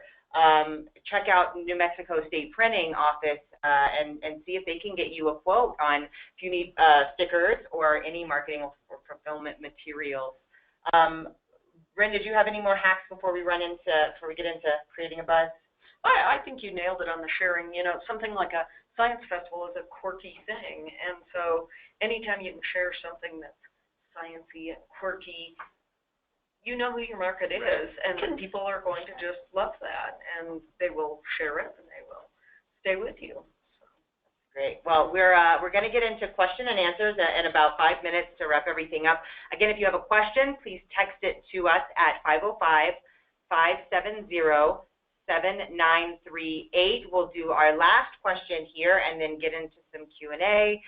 check out New Mexico State Printing Office and see if they can get you a quote on if you need stickers or any marketing or fulfillment materials. Bryn, did you have any more hacks before we get into creating a buzz? I think you nailed it on the sharing. You know, something like a science festival is a quirky thing, and so anytime you can share something that's sciencey and quirky, you know who your market is, and the people are going to just love that, and they will share it, and they will stay with you. So. Great. Well, we're going to get into question and answers in about 5 minutes to wrap everything up. Again, if you have a question, please text it to us at 505-570-7938. We'll do our last question here and then get into some Q&A.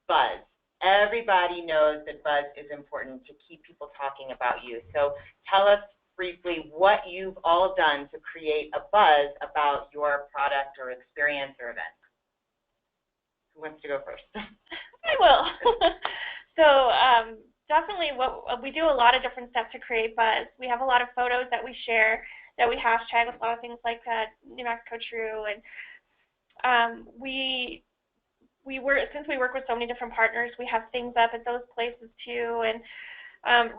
Buzz. Everybody knows that buzz is important to keep people talking about you. So tell us briefly what you've all done to create a buzz about your product or experience or event. Who wants to go first? I will. So definitely we do a lot of different steps to create buzz. We have a lot of photos that we share, that we hashtag with a lot of things like New Mexico True, and since we work with so many different partners, we have things up at those places too, and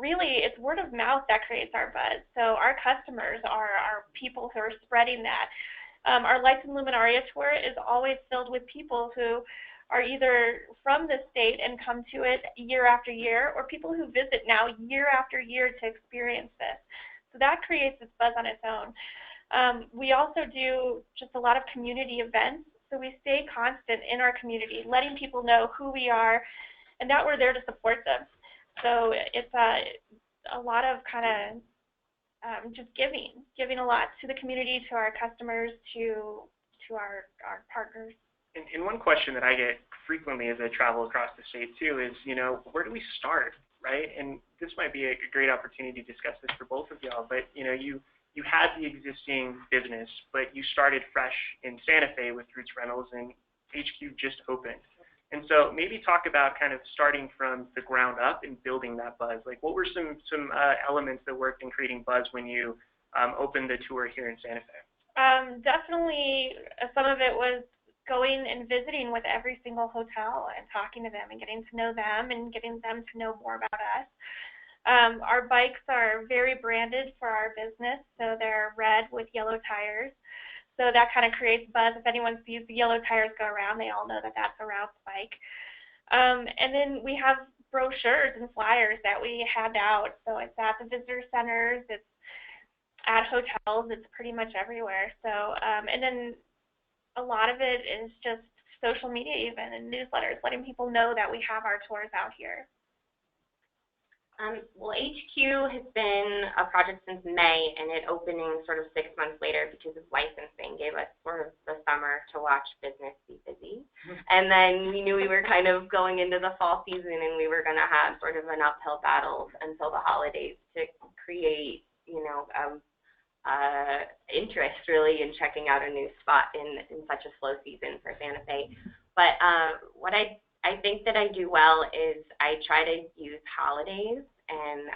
really it's word of mouth that creates our buzz. So our customers are people who are spreading that. Our Lights and Luminaria tour is always filled with people who are either from the state and come to it year after year, or people who visit now year after year to experience this. So that creates this buzz on its own. We also do just a lot of community events. So we stay constant in our community, letting people know who we are and that we're there to support them. So it's a lot of kind of just giving a lot to the community, to our customers, to our partners. And one question that I get frequently as I travel across the state too is, you know, where do we start, right? And this might be a great opportunity to discuss this for both of y'all, but you know, you had the existing business, but you started fresh in Santa Fe with Roots Rentals, and HQ just opened. And so maybe talk about kind of starting from the ground up and building that buzz. Like, what were some elements that worked in creating buzz when you opened the tour here in Santa Fe? Definitely, some of it was going and visiting with every single hotel and talking to them and getting to know them and getting them to know more about us. Our bikes are very branded for our business, so they're red with yellow tires. So that kind of creates buzz. If anyone sees the yellow tires go around, they all know that that's a Routes bike. And then we have brochures and flyers that we hand out. So it's at the visitor centers, it's at hotels, it's pretty much everywhere. So, and then a lot of it is just social media even, and newsletters, letting people know that we have our tours out here. Well, HQ has been a project since May, and it opening sort of 6 months later because of licensing gave us sort of the summer to watch business be busy. And then we knew we were kind of going into the fall season, and we were going to have sort of an uphill battle until the holidays to create, you know, interest really in checking out a new spot in such a slow season for Santa Fe. But what I think that I do well is I try to use holidays and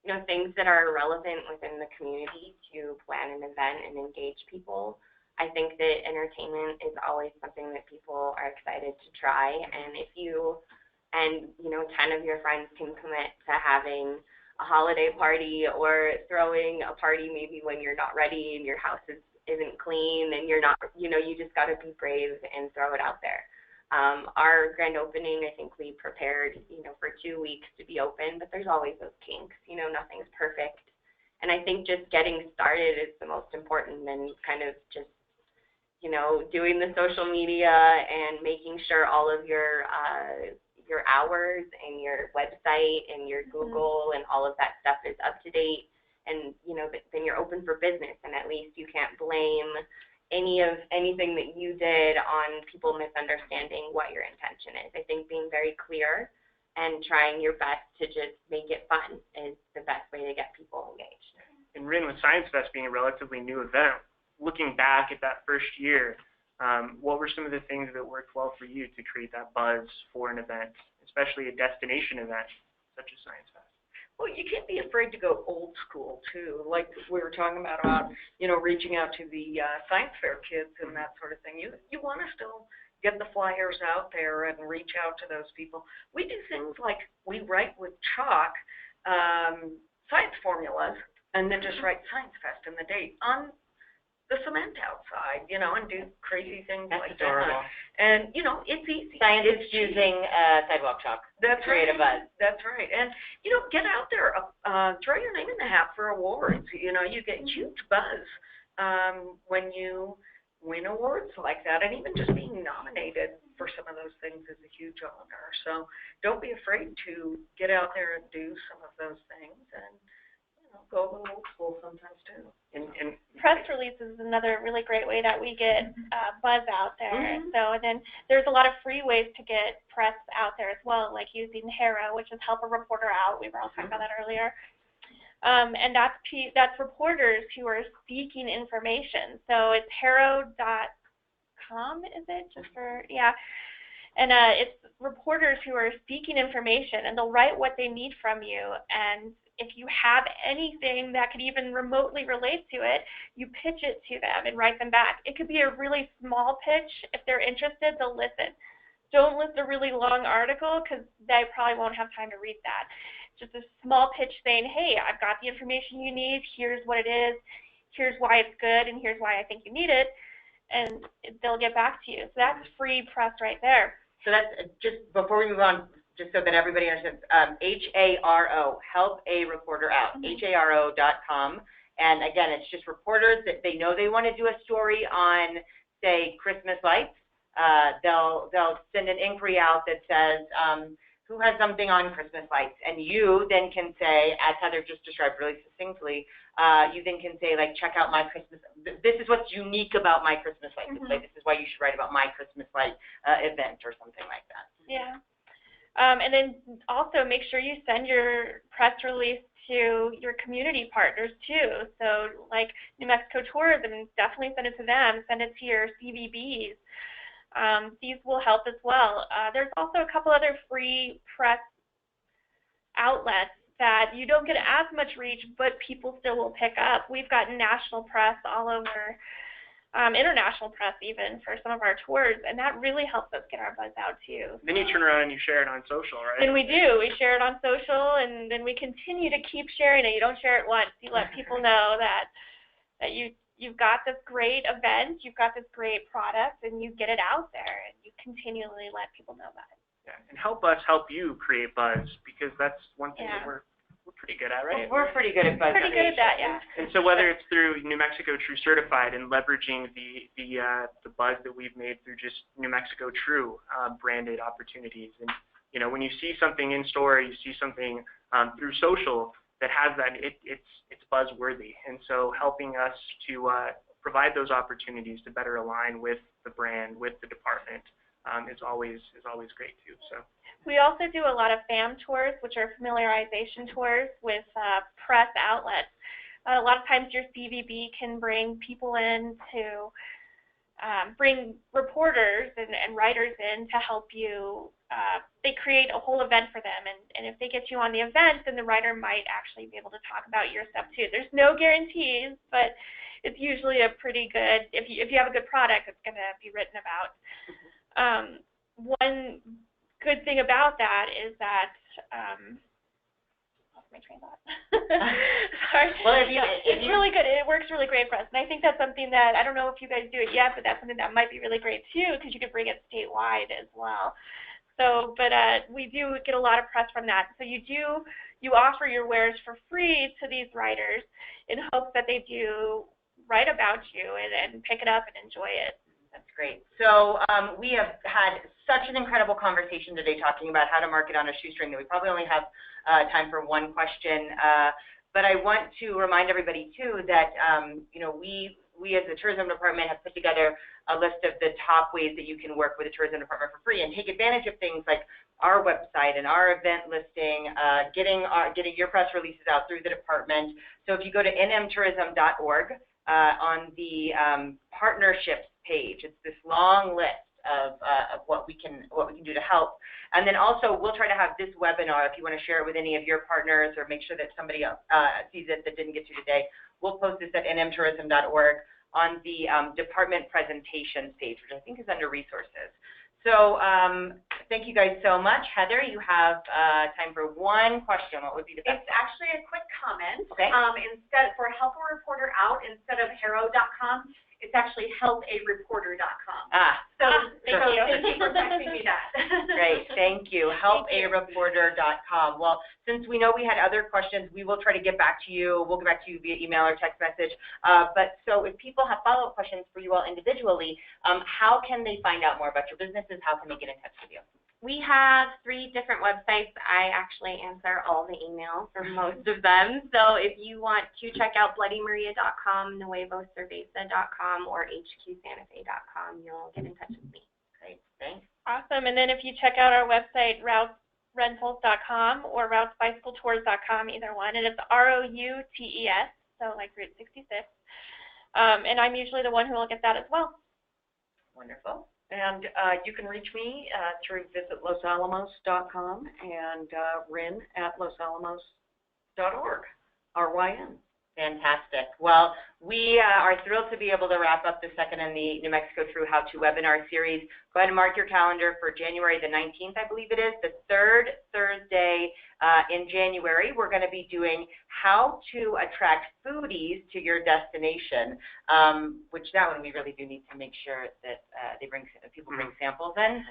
you know, things that are relevant within the community to plan an event and engage people. I think that entertainment is always something that people are excited to try, and if you and you know 10 of your friends can commit to having a holiday party or throwing a party maybe when you're not ready and your house isn't clean and you're not, you know, you just got to be brave and throw it out there. Our grand opening, I think we prepared, you know, for 2 weeks to be open, but there's always those kinks, you know, nothing's perfect. And I think just getting started is the most important, and kind of just, you know, doing the social media and making sure all of your hours and your website and your Google and all of that stuff is up to date. And, you know, then you're open for business, and at least you can't blame anything that you did on people misunderstanding what your intention is. I think being very clear and trying your best to just make it fun is the best way to get people engaged. And Rin, with Science Fest being a relatively new event, looking back at that first year, what were some of the things that worked well for you to create that buzz for an event, especially a destination event such as Science Fest? Well, you can't be afraid to go old school, too, like we were talking about, you know, reaching out to the science fair kids and that sort of thing. You want to still get the flyers out there and reach out to those people. We do things like we write with chalk science formulas and then just write Science Fest and the date on the cement outside, you know, and do crazy things That's like adorable. that. And, you know, it's easy. Scientists It's cheap. using sidewalk chalk That's to create right. a buzz. That's right. And, you know, get out there, throw your name in the hat for awards. You know, you get huge buzz when you win awards like that. And even just being nominated for some of those things is a huge honor. So don't be afraid to get out there and do some of those things, and, you know, go a little old school sometimes too. And Press releases is another really great way that we get buzz out there. Mhm. So then there's a lot of free ways to get press out there as well, like using HARO, which is Help a Reporter Out. We were all talking about that earlier. And that's reporters who are seeking information. So it's haro.com, is it? Just for, yeah. And it's reporters who are seeking information, and they'll write what they need from you. And if you have anything that could even remotely relate to it, you pitch it to them and write them back. It could be a really small pitch. If they're interested, they'll listen. Don't list a really long article, because they probably won't have time to read that. Just a small pitch saying, hey, I've got the information you need, here's what it is, here's why it's good, and here's why I think you need it, and they'll get back to you. So that's free press right there. So that's just before we move on, just so that everybody understands, HARO, Help a Reporter Out, HARO.com. And again, it's just reporters that they know they want to do a story on, say, Christmas lights. They'll send an inquiry out that says, who has something on Christmas lights? And you then can say, as Heather just described really succinctly, you then can say, like, check out my Christmas, this is what's unique about my Christmas light display. This is why you should write about my Christmas light event or something like that. Yeah. And then also make sure you send your press release to your community partners too. So like New Mexico Tourism, definitely send it to them. Send it to your CVBs. These will help as well. There's also a couple other free press outlets that you don't get as much reach, but people still will pick up. We've gotten national press all over, international press even, for some of our tours, and that really helps us get our buzz out too. then you turn around and you share it on social, right? And we do. We share it on social, and then we continue to keep sharing it. You don't share it once. You let people know that you've got this great event, you've got this great product, and you get it out there, and you continually let people know about it. Yeah, and help us help you create buzz, because that's one thing that Yeah. we're pretty good at, right? We're pretty good at buzz Pretty good at that, yeah. And so whether it's through New Mexico True Certified and leveraging the buzz that we've made through just New Mexico True branded opportunities, and you know, when you see something in store, you see something through social that has that, it's buzzworthy. And so helping us to provide those opportunities to better align with the brand, with the department, is always great too. So. We also do a lot of FAM tours, which are familiarization tours with press outlets. A lot of times your CVB can bring people in to bring reporters and writers in to help you. They create a whole event for them, and if they get you on the event, then the writer might actually be able to talk about your stuff too. There's no guarantees, but it's usually a pretty good, if you have a good product, it's going to be written about. One good thing about that is that, lost my train of thought. Sorry. Well, it's really good. It works really great for us. And I think that's something that, I don't know if you guys do it yet, but that's something that might be really great too, because you could bring it statewide as well. So, but we do get a lot of press from that. So you offer your wares for free to these writers in hopes that they do write about you and pick it up and enjoy it. That's great. So we have had such an incredible conversation today talking about how to market on a shoestring that we probably only have time for one question. But I want to remind everybody too that you know, we as the tourism department have put together a list of the top ways that you can work with the tourism department for free and take advantage of things like our website and our event listing, getting your press releases out through the department. So if you go to nmtourism.org on the partnerships page, it's this long list of what we can do to help. And then also we'll try to have this webinar, if you want to share it with any of your partners or make sure that somebody sees it that didn't get to today, we'll post this at nmtourism.org on the department presentations page, which I think is under resources. So thank you guys so much. Heather, you have time for one question. What would be the best? It's actually a quick comment. Okay. Instead, for help a reporter out, instead of hero.com, it's actually helpareporter.com. So thank you for texting me that. Great, thank you. Helpareporter.com. Well, since we know we had other questions, we will try to get back to you. We'll get back to you via email or text message. But so if people have follow-up questions for you all individually, how can they find out more about your businesses? How can they get in touch with you? We have 3 different websites. I actually answer all the emails for most of them. So if you want to check out bloodymaria.com, nuevocerveza.com, or hqsantafe.com, you'll get in touch with me. Great, thanks. Awesome. And then if you check out our website, routesrentals.com or routesbicycletours.com, either one, and it's ROUTES, so like Route 66. And I'm usually the one who will get that as well. Wonderful. And you can reach me through visitlosalamos.com and rin@losalamos.org, RYN. Fantastic. Well, we are thrilled to be able to wrap up the second in the New Mexico True How-To webinar series. Go ahead and mark your calendar for January the 19th, I believe it is, the third Thursday in January. We're going to be doing how to attract foodies to your destination, which that one we really do need to make sure that people bring samples in.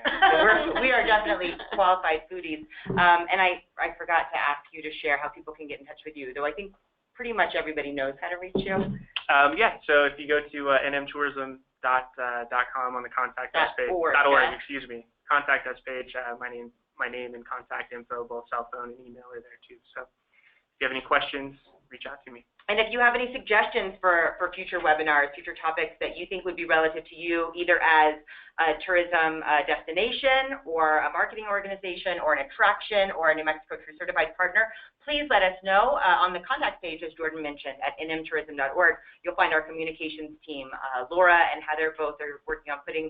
We are definitely qualified foodies. And I forgot to ask you to share how people can get in touch with you, though I think pretty much everybody knows how to reach you. Yeah, so if you go to nmtourism.com on the contact us page, .org, excuse me, contact us page, my name and contact info, both cell phone and email are there too. So if you have any questions, reach out to me. And if you have any suggestions for future webinars, future topics that you think would be relative to you, either as a tourism destination or a marketing organization or an attraction or a New Mexico True Certified partner, please let us know on the contact page, as Jordan mentioned, at nmtourism.org. You'll find our communications team. Laura and Heather both are working on putting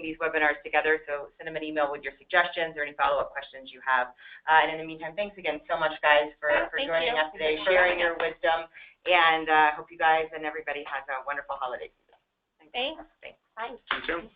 these webinars together, so send them an email with your suggestions or any follow-up questions you have. And in the meantime, thanks again so much, guys, for joining us today, sharing your wisdom, and hope you guys and everybody has a wonderful holiday season. Thanks. Thanks. Bye. See you soon.